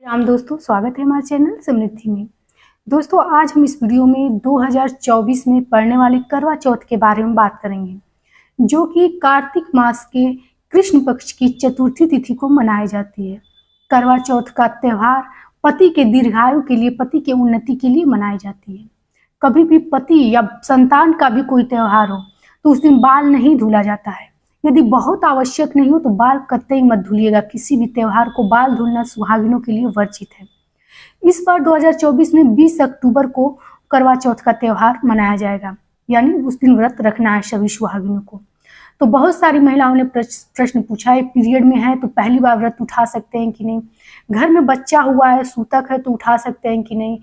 राम दोस्तों, स्वागत है हमारे चैनल समृद्धि में। दोस्तों, आज हम इस वीडियो में 2024 में पड़ने वाली करवा चौथ के बारे में बात करेंगे, जो कि कार्तिक मास के कृष्ण पक्ष की चतुर्थी तिथि को मनाई जाती है। करवा चौथ का त्यौहार पति के दीर्घायु के लिए, पति के उन्नति के लिए मनाई जाती है। कभी भी पति या संतान का भी कोई त्यौहार हो तो उस दिन बाल नहीं धुला जाता है। यदि बहुत आवश्यक नहीं हो तो बाल कतई मत धुलिएगा। किसी भी त्यौहार को बाल धुलना सुहागिनों के लिए वर्जित है। इस बार 2024 में 20 अक्टूबर को करवा चौथ का त्यौहार मनाया जाएगा, यानी उस दिन व्रत रखना है सभी सुहागिनों को। तो बहुत सारी महिलाओं ने प्रश्न पूछा है, पीरियड में है तो पहली बार व्रत उठा सकते हैं कि नहीं, घर में बच्चा हुआ है, सूतक है तो उठा सकते हैं कि नहीं,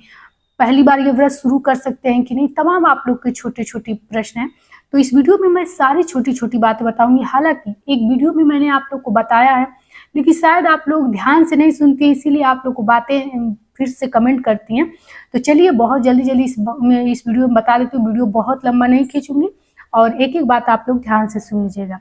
पहली बार ये व्रत शुरू कर सकते हैं कि नहीं। तमाम आप लोग के छोटे छोटे प्रश्न हैं। तो इस वीडियो में मैं सारी छोटी छोटी बातें बताऊंगी। हालांकि एक वीडियो में मैंने आप लोग को बताया है, लेकिन शायद आप लोग ध्यान से नहीं सुनते हैं, इसीलिए आप लोग को बातें फिर से कमेंट करती हैं। तो चलिए बहुत जल्दी इस वीडियो में बता देती हूँ। वीडियो बहुत लंबा नहीं खींचूंगी और एक एक बात आप लोग ध्यान से सुन लीजिएगा।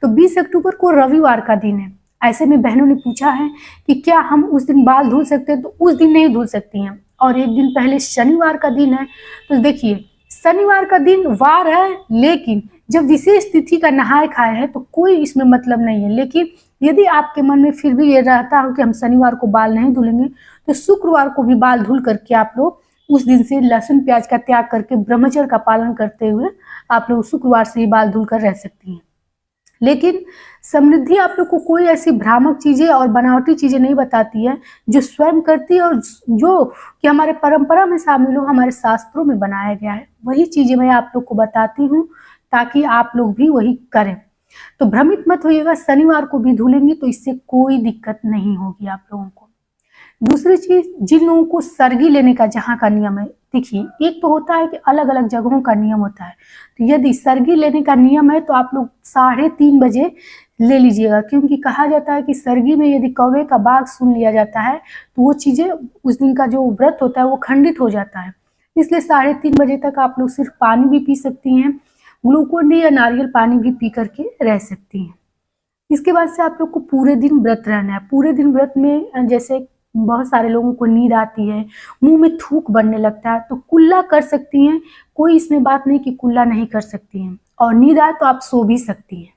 तो 20 अक्टूबर को रविवार का दिन है। ऐसे में बहनों ने पूछा है कि क्या हम उस दिन बाल धुल सकते हैं, तो उस दिन नहीं धुल सकती हैं। और एक दिन पहले शनिवार का दिन है। तो देखिए, शनिवार का दिन वार है, लेकिन जब विशेष तिथि का नहाय खाए है तो कोई इसमें मतलब नहीं है। लेकिन यदि आपके मन में फिर भी ये रहता हो कि हम शनिवार को बाल नहीं धुलेंगे, तो शुक्रवार को भी बाल धुल करके आप लोग उस दिन से लहसुन प्याज का त्याग करके ब्रह्मचर्य का पालन करते हुए आप लोग शुक्रवार से ही बाल धुल कर रह सकती हैं। लेकिन समृद्धि आप लोग को कोई ऐसी भ्रामक चीजें और बनावटी चीजें नहीं बताती है जो स्वयं करती है और जो कि हमारे परंपरा में शामिल हो, हमारे शास्त्रों में बनाया गया है, वही चीजें मैं आप लोग को बताती हूँ ताकि आप लोग भी वही करें। तो भ्रमित मत होइएगा, शनिवार को भी धुलेंगी तो इससे कोई दिक्कत नहीं होगी आप लोगों को। दूसरी चीज, जिन लोगों को सरगी लेने का जहाँ का नियम है, देखिए एक तो होता है कि अलग अलग जगहों का नियम होता है। तो यदि सरगी लेने का नियम है तो आप लोग 3:30 बजे ले लीजिएगा, क्योंकि कहा जाता है कि सरगी में यदि कौवे का बाग सुन लिया जाता है तो वो चीजें, उस दिन का जो व्रत होता है वो खंडित हो जाता है। इसलिए 3:30 बजे तक आप लोग सिर्फ पानी भी पी सकती हैं, ग्लूकोन डी या नारियल पानी भी पी करके रह सकती हैं। इसके बाद से आप लोग को पूरे दिन व्रत रहना है। पूरे दिन व्रत में जैसे बहुत सारे लोगों को नींद आती है, मुंह में थूक बनने लगता है, तो कुल्ला कर सकती हैं। कोई इसमें बात नहीं कि कुल्ला नहीं कर सकती हैं, और नींद आए तो आप सो भी सकती हैं।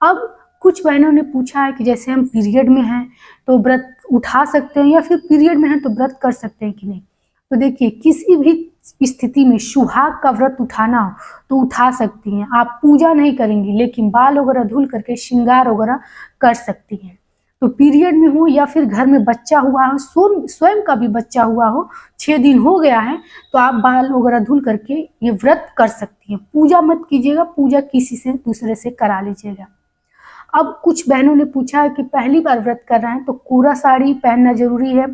अब कुछ बहनों ने पूछा है कि जैसे हम पीरियड में हैं तो व्रत उठा सकते हैं, या फिर पीरियड में हैं तो व्रत कर सकते हैं कि नहीं। तो देखिए, किसी भी स्थिति में सुहाग का व्रत उठाना हो तो उठा सकती हैं। आप पूजा नहीं करेंगी, लेकिन बाल वगैरह धुल करके श्रृंगार वगैरह कर सकती हैं। तो पीरियड में हो या फिर घर में बच्चा हुआ हो, स्वयं का भी बच्चा हुआ हो, 6 दिन हो गया है, तो आप बाल वगैरह धुल करके ये व्रत कर सकती हैं। पूजा मत कीजिएगा, पूजा किसी से दूसरे से करा लीजिएगा। अब कुछ बहनों ने पूछा है कि पहली बार व्रत कर रहे हैं तो कोरा साड़ी पहनना जरूरी है,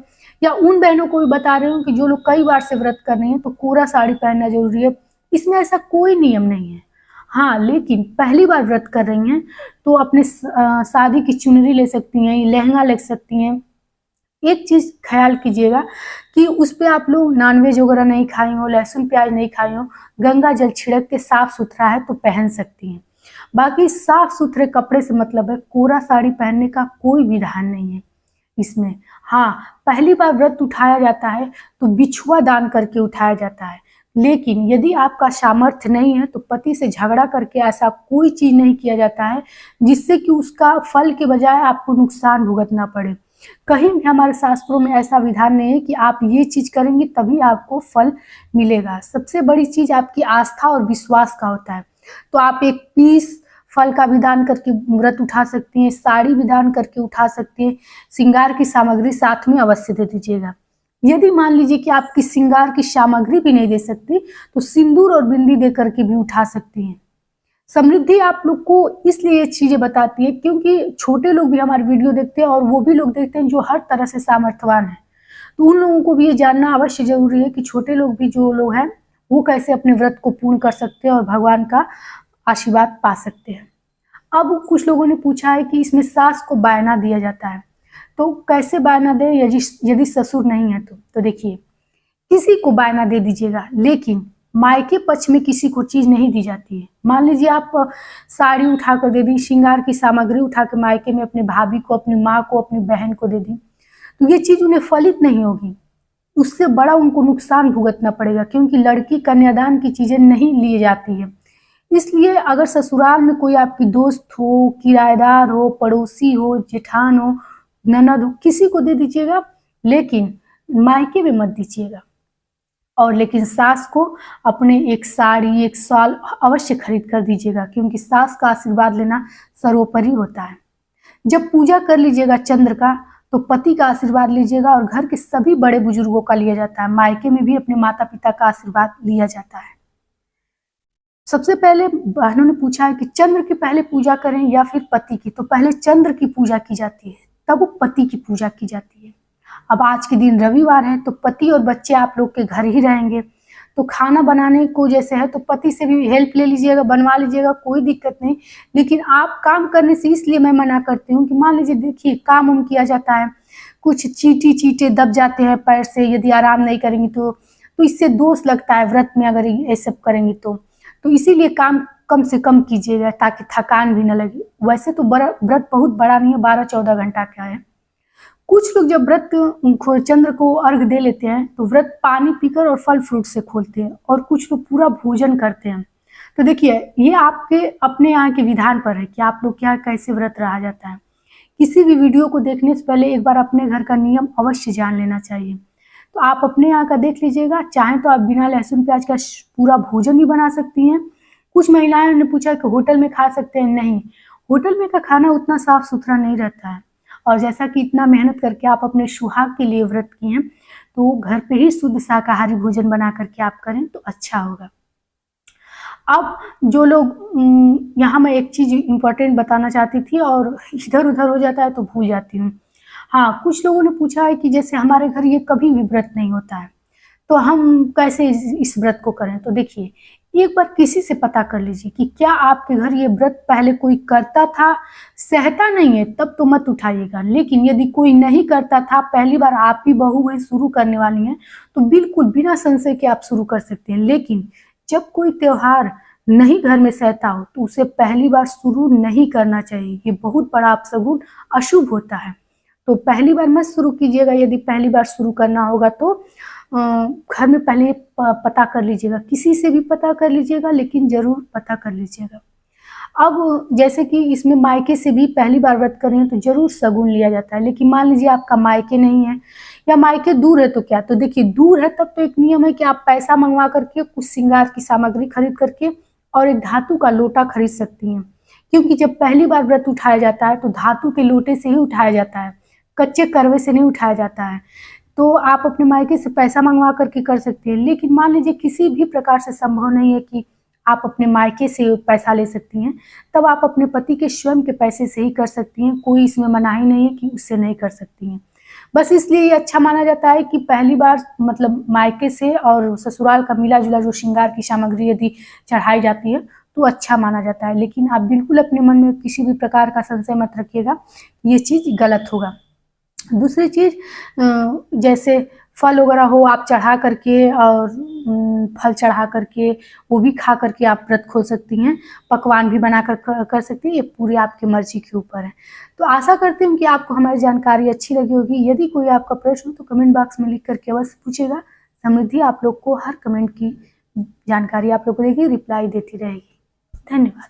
या उन बहनों को भी बता रहे हूँ कि जो लोग कई बार से व्रत कर रही हैं तो कोरा साड़ी पहनना जरूरी है। इसमें ऐसा कोई नियम नहीं है। हाँ, लेकिन पहली बार व्रत कर रही हैं तो अपने शादी की चुनरी ले सकती हैं, लहंगा ले सकती हैं। एक चीज ख्याल कीजिएगा कि उस पे आप लोग नॉनवेज वगैरह नहीं खाई हो, लहसुन प्याज नहीं खाई हो, गंगा जल छिड़क के साफ सुथरा है तो पहन सकती हैं। बाकी साफ सुथरे कपड़े से मतलब है, कोरा साड़ी पहनने का कोई विधान नहीं है इसमें। हाँ, पहली बार व्रत उठाया जाता है तो बिछुआ दान करके उठाया जाता है, लेकिन यदि आपका सामर्थ्य नहीं है तो पति से झगड़ा करके ऐसा कोई चीज नहीं किया जाता है जिससे कि उसका फल के बजाय आपको नुकसान भुगतना पड़े। कहीं भी हमारे शास्त्रों में ऐसा विधान नहीं है कि आप ये चीज करेंगे तभी आपको फल मिलेगा। सबसे बड़ी चीज आपकी आस्था और विश्वास का होता है। तो आप एक पीस फल का विधान करके व्रत उठा सकती हैं, साड़ी विधान करके उठा सकती हैं। श्रृंगार की सामग्री साथ में अवश्य दे दीजिएगा। यदि मान लीजिए कि आपकी श्रृंगार की सामग्री भी नहीं दे सकती तो सिंदूर और बिंदी दे करके भी उठा सकती हैं। समृद्धि आप लोग को इसलिए ये चीजें बताती है क्योंकि छोटे लोग भी हमारी वीडियो देखते हैं और वो भी लोग देखते हैं जो हर तरह से सामर्थ्यवान है। तो उन लोगों को भी ये जानना अवश्य जरूरी है कि छोटे लोग भी जो लोग हैं वो कैसे अपने व्रत को पूर्ण कर सकते हैं और भगवान का आशीर्वाद पा सकते हैं। अब कुछ लोगों ने पूछा है कि इसमें सास को बायना दिया जाता है, तो कैसे बायना दे यदि ससुर नहीं है तो देखिए, किसी को बायना दे दीजिएगा, लेकिन मायके पक्ष में किसी को चीज नहीं दी जाती है। मान लीजिए आप साड़ी उठाकर दे दी, श्रृंगार की सामग्री उठा के मायके में अपने भाभी को, अपनी माँ को, अपनी बहन को दे दी, तो ये चीज उन्हें फलित नहीं होगी, उससे बड़ा उनको नुकसान भुगतना पड़ेगा, क्योंकि लड़की कन्यादान की चीजें नहीं ली जाती है। इसलिए अगर ससुराल में कोई आपकी दोस्त हो, किराएदार हो, पड़ोसी हो, जेठान हो, ननद हो, किसी को दे दीजिएगा, लेकिन मायके में मत दीजिएगा। और लेकिन सास को अपने एक साड़ी, एक शॉल अवश्य खरीद कर दीजिएगा, क्योंकि सास का आशीर्वाद लेना सर्वोपरि होता है। जब पूजा कर लीजिएगा चंद्र का, तो पति का आशीर्वाद लीजिएगा, और घर के सभी बड़े बुजुर्गों का लिया जाता है। मायके में भी अपने माता पिता का आशीर्वाद लिया जाता है। सबसे पहले बहनों ने पूछा है कि चंद्र की पहले पूजा करें या फिर पति की, तो पहले चंद्र की पूजा की जाती है, तब पति की पूजा की जाती है। अब आज के दिन रविवार है, तो पति और बच्चे आप लोग के घर ही रहेंगे, तो खाना बनाने को जैसे है तो पति से भी हेल्प ले लीजिएगा, बनवा लीजिएगा, कोई दिक्कत नहीं। लेकिन आप काम करने से इसलिए मैं मना करती हूँ कि मान लीजिए देखिए काम उम किया जाता है, कुछ चींटे दब जाते हैं पैर से, यदि आराम नहीं करेंगी तो इससे दोष लगता है व्रत में, अगर ये सब करेंगी तो इसीलिए काम कम से कम कीजिएगा, ताकि थकान भी न लगे। वैसे तो व्रत बहुत बड़ा नहीं है, 12-14 घंटा का है। कुछ लोग जब व्रत चंद्र को अर्घ दे लेते हैं तो व्रत पानी पीकर और फल फ्रूट से खोलते हैं, और कुछ लोग पूरा भोजन करते हैं। तो देखिए ये आपके अपने यहाँ के विधान पर है कि आप लोग क्या कैसे व्रत रहा जाता है। किसी भी वीडियो को देखने से पहले एक बार अपने घर का नियम अवश्य जान लेना चाहिए। तो आप अपने यहाँ का देख लीजिएगा, चाहें तो आप बिना लहसुन प्याज का पूरा भोजन भी बना सकती हैं। कुछ महिलाएं ने पूछा कि होटल में खा सकते हैं, नहीं, होटल में का खाना उतना साफ सुथरा नहीं रहता है। और जैसा कि इतना मेहनत करके आप अपने सुहाग के लिए व्रत किए हैं, तो घर पे ही शुद्ध शाकाहारी भोजन बना करके आप करें तो अच्छा होगा। अब जो लोग यहाँ मैं एक चीज इंपॉर्टेंट बताना चाहती थी और इधर उधर हो जाता है तो भूल जाती हूँ। हाँ, कुछ लोगों ने पूछा है कि जैसे हमारे घर ये कभी भी व्रत नहीं होता है, तो हम कैसे इस व्रत को करें। तो देखिए एक बार किसी से पता कर लीजिए कि क्या आपके घर ये व्रत पहले कोई करता था, सहता नहीं है तब तो मत उठाइएगा। लेकिन यदि कोई नहीं करता था, पहली बार आप ही बहू हैं, शुरू करने वाली हैं, तो बिल्कुल बिना संशय के आप शुरू कर सकते हैं। लेकिन जब कोई त्योहार नहीं घर में सहता हो तो उसे पहली बार शुरू नहीं करना चाहिए, ये बहुत बड़ा अपशगुन अशुभ होता है। तो पहली बार मत शुरू कीजिएगा। यदि पहली बार शुरू करना होगा तो घर में पहले पता कर लीजिएगा, किसी से भी पता कर लीजिएगा, लेकिन जरूर पता कर लीजिएगा। अब जैसे कि इसमें मायके से भी पहली बार व्रत कर रही हैं तो जरूर शगुन लिया जाता है। लेकिन मान लीजिए आपका मायके नहीं है या मायके दूर है, तो क्या, तो देखिए दूर है तब तो एक नियम है कि आप पैसा मंगवा करके कुछ श्रृंगार की सामग्री खरीद करके और एक धातु का लोटा खरीद सकती हैं। क्योंकि जब पहली बार व्रत उठाया जाता है तो धातु के लोटे से ही उठाया जाता है, कच्चे करवे से नहीं उठाया जाता है। तो आप अपने मायके से पैसा मंगवा करके कर सकते हैं। लेकिन मान लीजिए किसी भी प्रकार से संभव नहीं है कि आप अपने मायके से पैसा ले सकती हैं, तब आप अपने पति के स्वयं के पैसे से ही कर सकती हैं। कोई इसमें मनाही नहीं है कि उससे नहीं कर सकती हैं। बस इसलिए ये अच्छा माना जाता है कि पहली बार मतलब मायके से और ससुराल का मिला जुला जो श्रृंगार की सामग्री यदि चढ़ाई जाती है तो अच्छा माना जाता है। लेकिन आप बिल्कुल अपने मन में किसी भी प्रकार का संशय मत रखिएगा, ये चीज़ गलत होगा। दूसरी चीज़ जैसे फल वगैरह हो आप चढ़ा करके और फल चढ़ा करके वो भी खा करके आप व्रत खोल सकती हैं, पकवान भी बना कर सकती हैं, ये पूरी आपकी मर्जी के ऊपर है। तो आशा करती हूँ कि आपको हमारी जानकारी अच्छी लगी होगी। यदि कोई आपका प्रश्न हो तो कमेंट बॉक्स में लिख करके अवश्य पूछिएगा। समृद्धि आप लोग को हर कमेंट की जानकारी आप लोग को देगी, रिप्लाई देती रहेगी। धन्यवाद।